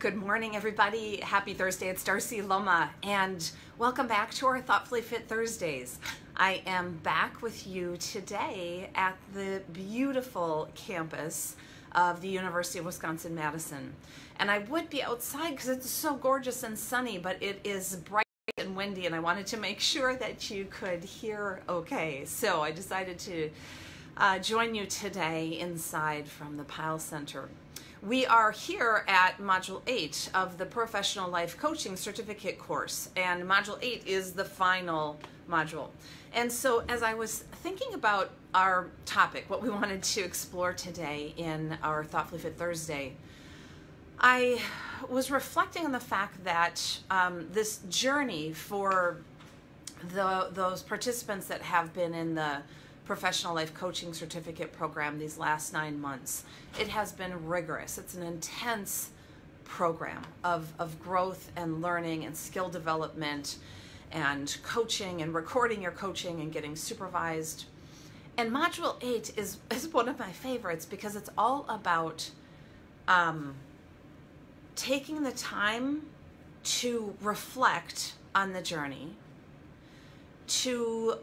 Good morning, everybody. Happy Thursday. It's Darcy Loma, and welcome back to our Thoughtfully Fit Thursdays. I am back with you today at the beautiful campus of the University of Wisconsin-Madison. And I would be outside because it's so gorgeous and sunny, but it is bright and windy, and I wanted to make sure that you could hear okay. So I decided to join you today inside from the Pyle Center. We are here at Module 8 of the Professional Life Coaching Certificate course, and Module 8 is the final module. And so as I was thinking about our topic, what we wanted to explore today in our Thoughtfully Fit Thursday, I was reflecting on the fact that this journey for those participants that have been in the Professional Life Coaching Certificate program these last 9 months, it has been rigorous. It's an intense program of growth and learning and skill development and coaching and recording your coaching and getting supervised. And Module 8 is one of my favorites because it's all about taking the time to reflect on the journey, to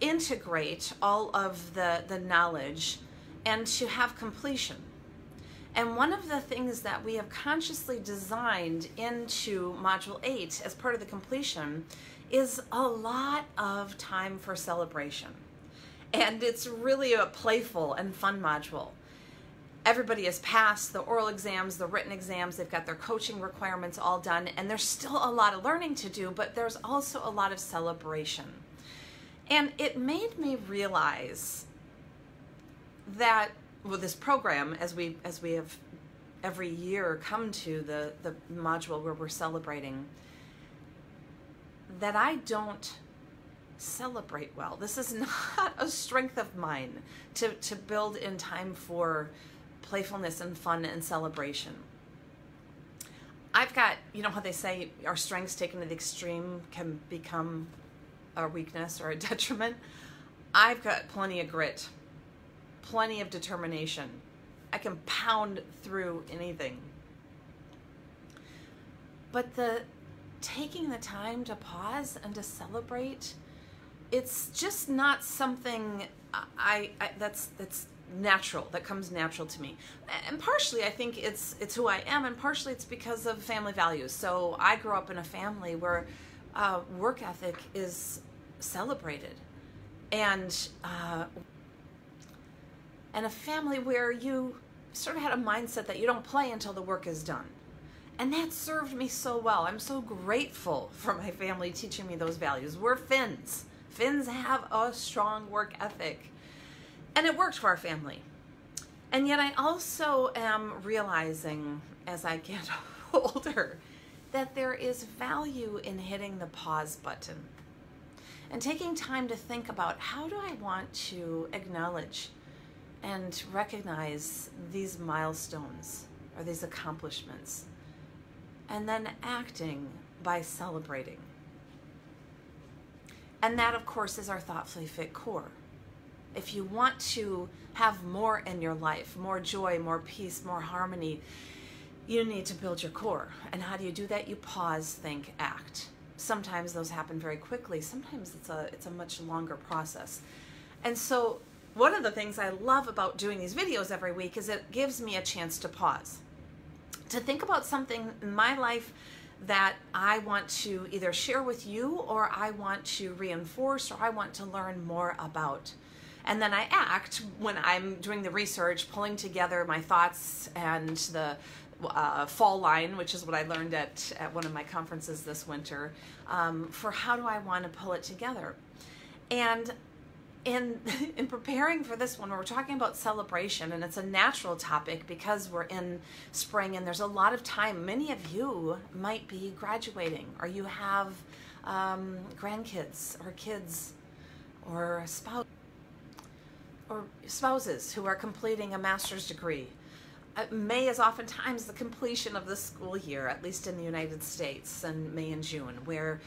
integrate all of the knowledge, and to have completion. And one of the things that we have consciously designed into Module 8 as part of the completion is a lot of time for celebration. And it's really a playful and fun module. Everybody has passed the oral exams, the written exams, they've got their coaching requirements all done, and there's still a lot of learning to do, but there's also a lot of celebration. And it made me realize that with this program, as we have every year come to the module where we're celebrating, that I don't celebrate well. This is not a strength of mine to build in time for playfulness and fun and celebration. I've got, you know how they say our strengths taken to the extreme can become a weakness or a detriment? I've got plenty of grit, plenty of determination. I can pound through anything. But the taking the time to pause and to celebrate, it's just not something that's natural, that comes natural to me. And partially I think it's who I am, and partially it's because of family values. So I grew up in a family where work ethic is celebrated, and a family where you sort of had a mindset that you don't play until the work is done. And that served me so well. I'm so grateful for my family teaching me those values. We're Finns. Finns have a strong work ethic, and it worked for our family. And yet I also am realizing as I get older that there is value in hitting the pause button and taking time to think about, how do I want to acknowledge and recognize these milestones or these accomplishments, and then acting by celebrating. And that, of course, is our Thoughtfully Fit core. If you want to have more in your life, more joy, more peace, more harmony, you need to build your core. And how do you do that? You pause, think, act. Sometimes those happen very quickly. Sometimes it's a much longer process. And so one of the things I love about doing these videos every week is it gives me a chance to pause, to think about something in my life that I want to either share with you, or I want to reinforce, or I want to learn more about. And then I act when I'm doing the research, pulling together my thoughts and the fall line, which is what I learned at one of my conferences this winter, for how do I want to pull it together. And in preparing for this one, we're talking about celebration, and it's a natural topic because we're in spring and there's a lot of time. Many of you might be graduating, or you have grandkids or kids or spouses who are completing a master's degree. May is oftentimes the completion of the school year, at least in the United States, and May and June, where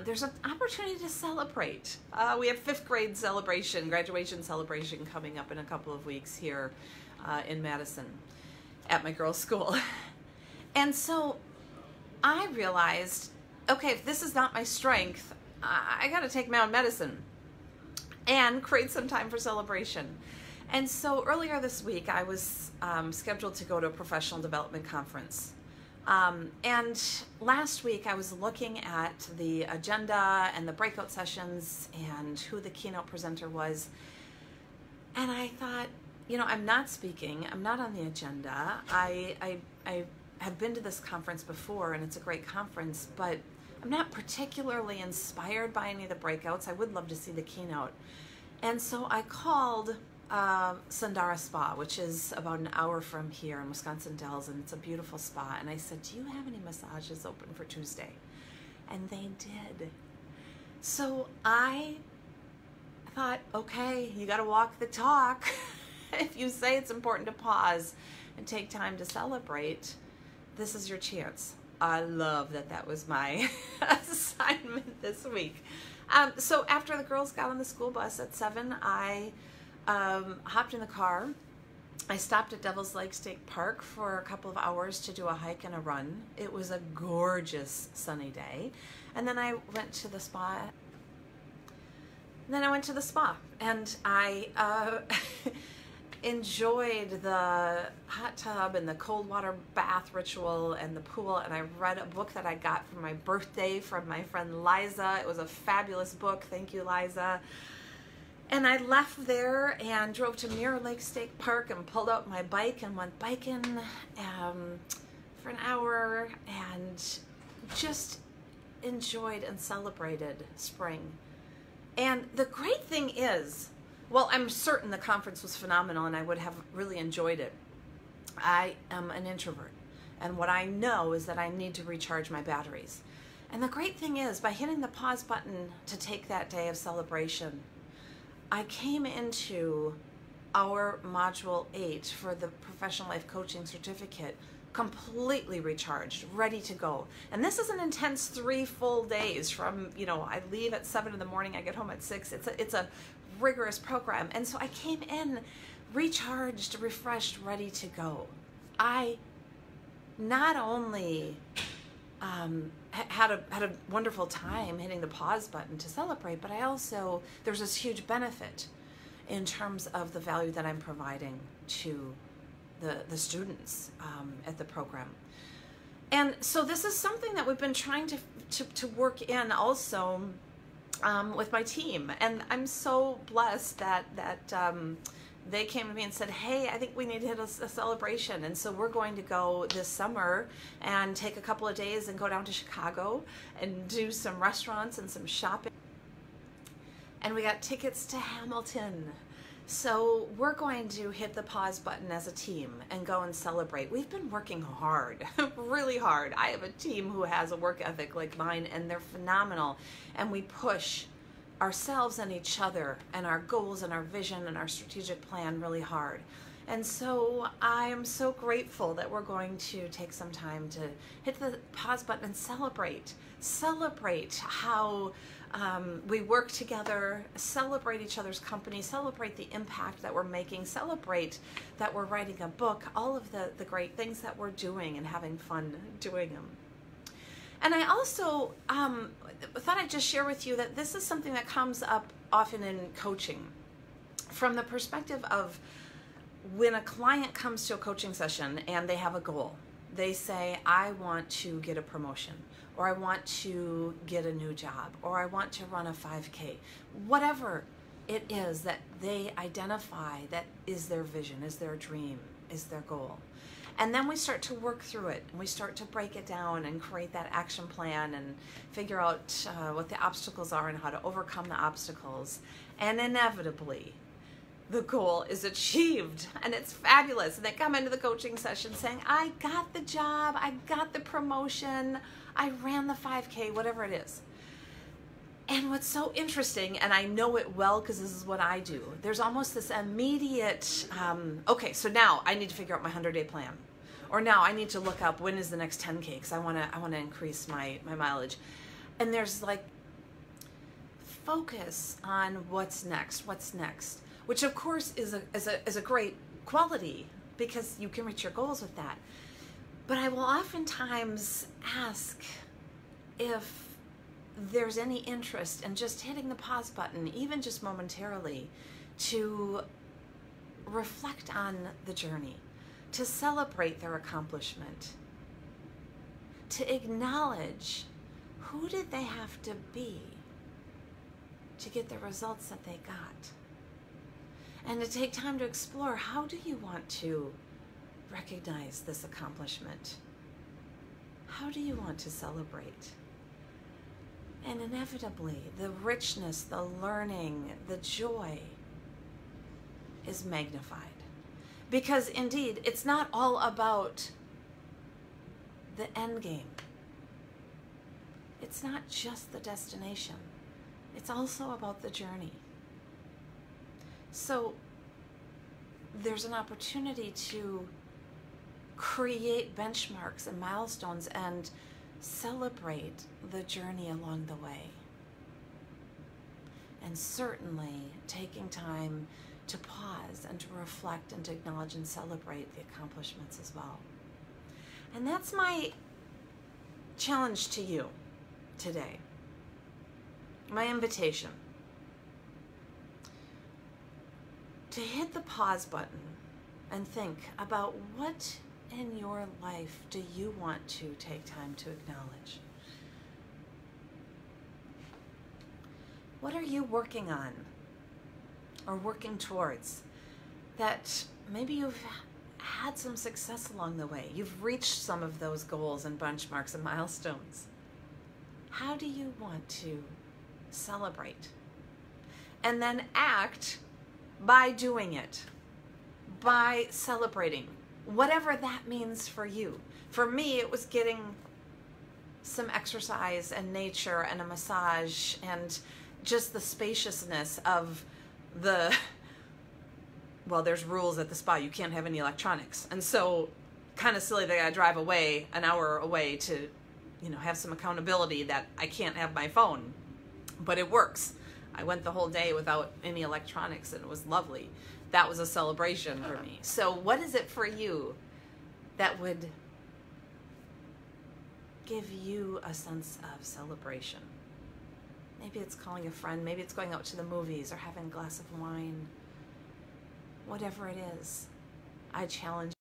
there's an opportunity to celebrate. We have 5th grade celebration, graduation celebration coming up in a couple of weeks here in Madison at my girls' school. And so I realized, okay, if this is not my strength, I got to take my own medicine and create some time for celebration. And so earlier this week, I was scheduled to go to a professional development conference. And last week, I was looking at the agenda and the breakout sessions and who the keynote presenter was. And I thought, you know, I'm not speaking. I'm not on the agenda. I have been to this conference before, and it's a great conference, but I'm not particularly inspired by any of the breakouts. I would love to see the keynote. And so I called Sundara Spa, which is about an hour from here in Wisconsin Dells, and it's a beautiful spa. And I said, do you have any massages open for Tuesday? And they did. So I thought, okay, you got to walk the talk. If you say it's important to pause and take time to celebrate, this is your chance. I love that that was my assignment this week. So after the girls got on the school bus at 7, I hopped in the car. I stopped at Devil's Lake State Park for a couple of hours to do a hike and a run. It was a gorgeous sunny day. And then I went to the spa. And I enjoyed the hot tub and the cold water bath ritual and the pool, and I read a book that I got for my birthday from my friend Liza. It was a fabulous book. Thank you, Liza. And I left there and drove to Mirror Lake State Park and pulled out my bike and went biking for an hour and just enjoyed and celebrated spring. And the great thing is, well, I'm certain the conference was phenomenal and I would have really enjoyed it. I am an introvert, and what I know is that I need to recharge my batteries. And the great thing is, by hitting the pause button to take that day of celebration, I came into our Module 8 for the Professional Life Coaching Certificate completely recharged, ready to go. And this is an intense 3 full days from, you know, I leave at 7 in the morning, I get home at 6. It's a rigorous program. And so I came in recharged, refreshed, ready to go. I not only had a wonderful time hitting the pause button to celebrate, but I also, there's this huge benefit in terms of the value that I'm providing to the students at the program. And so this is something that we've been trying to work in also with my team. And I'm so blessed that they came to me and said, hey, I think we need to hit a celebration. And so we're going to go this summer and take a couple of days and go down to Chicago and do some restaurants and some shopping. And we got tickets to Hamilton. So we're going to hit the pause button as a team and go and celebrate. We've been working hard, really hard. I have a team who has a work ethic like mine, and they're phenomenal. And we push ourselves and each other and our goals and our vision and our strategic plan really hard. And so I am so grateful that we're going to take some time to hit the pause button and celebrate how we work together, celebrate each other's company, celebrate the impact that we're making, celebrate that we're writing a book, all of the great things that we're doing and having fun doing them. And I also thought I'd just share with you that this is something that comes up often in coaching from the perspective of when a client comes to a coaching session and they have a goal. They say, I want to get a promotion, or I want to get a new job, or I want to run a 5K. Whatever it is that they identify that is their vision, is their dream, is their goal. And then we start to work through it, and we start to break it down and create that action plan and figure out what the obstacles are and how to overcome the obstacles. And inevitably, the goal is achieved, and it's fabulous. And they come into the coaching session saying, I got the job, I got the promotion, I ran the 5K, whatever it is. And what's so interesting, and I know it well because this is what I do, there's almost this immediate, okay, so now I need to figure out my 100-day plan. Or now I need to look up when is the next 10K because I want to increase my mileage. And there's like focus on what's next, which of course is a great quality because you can reach your goals with that. But I will oftentimes ask if there's any interest in just hitting the pause button, even just momentarily, to reflect on the journey, to celebrate their accomplishment, to acknowledge who did they have to be to get the results that they got, and to take time to explore, how do you want to recognize this accomplishment? How do you want to celebrate? And inevitably, the richness, the learning, the joy is magnified. Because indeed, it's not all about the end game. It's not just the destination. It's also about the journey. So there's an opportunity to create benchmarks and milestones and celebrate the journey along the way. And certainly taking time to pause and to reflect and to acknowledge and celebrate the accomplishments as well. And that's my challenge to you today. My invitation to hit the pause button and think about, what in your life do you want to take time to acknowledge? What are you working on or working towards that maybe you've had some success along the way? You've reached some of those goals and benchmarks and milestones. How do you want to celebrate? And then act by doing it, by celebrating, whatever that means for you. For me, it was getting some exercise and nature and a massage and just the spaciousness of the, well, there's rules at the spa. You can't have any electronics. And so kind of silly that I drive away, an hour away, to, have some accountability that I can't have my phone. But it works. I went the whole day without any electronics, and it was lovely. That was a celebration for me. So what is it for you that would give you a sense of celebration? Maybe it's calling a friend. Maybe it's going out to the movies or having a glass of wine. Whatever it is, I challenge